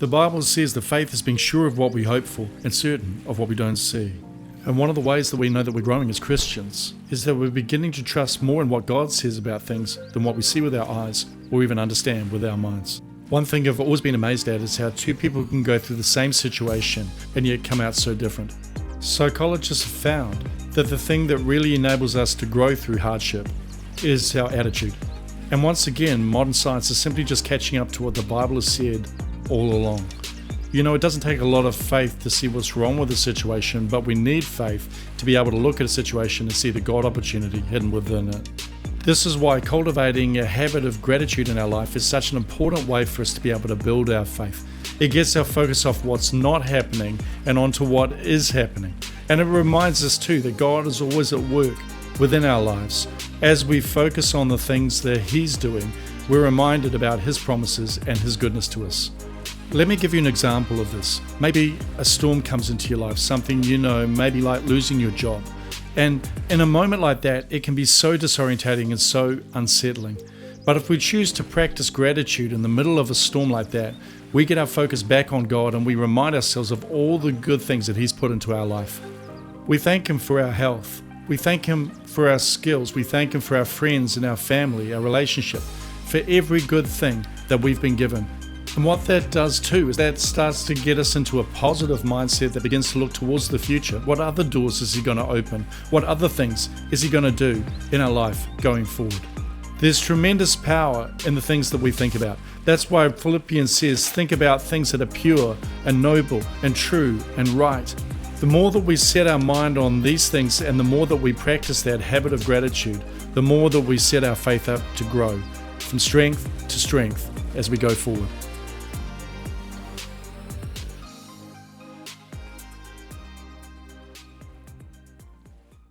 The Bible says that faith is being sure of what we hope for and certain of what we don't see. And one of the ways that we know that we're growing as Christians is that we're beginning to trust more in what God says about things than what we see with our eyes or even understand with our minds. One thing I've always been amazed at is how two people can go through the same situation and yet come out so different. Psychologists have found that the thing that really enables us to grow through hardship is our attitude. And once again, modern science is simply just catching up to what the Bible has said all along. You know, it doesn't take a lot of faith to see what's wrong with a situation, but we need faith to be able to look at a situation and see the God opportunity hidden within it. This is why cultivating a habit of gratitude in our life is such an important way for us to be able to build our faith. It gets our focus off what's not happening and onto what is happening. And it reminds us too that God is always at work within our lives. As we focus on the things that He's doing, we're reminded about His promises and His goodness to us. Let me give you an example of this. Maybe a storm comes into your life, something maybe like losing your job. And in a moment like that, it can be so disorientating and so unsettling. But if we choose to practice gratitude in the middle of a storm like that, we get our focus back on God and we remind ourselves of all the good things that He's put into our life. We thank Him for our health. We thank Him for our skills. We thank Him for our friends and our family, our relationship, for every good thing that we've been given. And what that does too is that starts to get us into a positive mindset that begins to look towards the future. What other doors is He going to open? What other things is He going to do in our life going forward? There's tremendous power in the things that we think about. That's why Philippians says, think about things that are pure and noble and true and right. The more that we set our mind on these things and the more that we practice that habit of gratitude, the more that we set our faith up to grow from strength to strength as we go forward.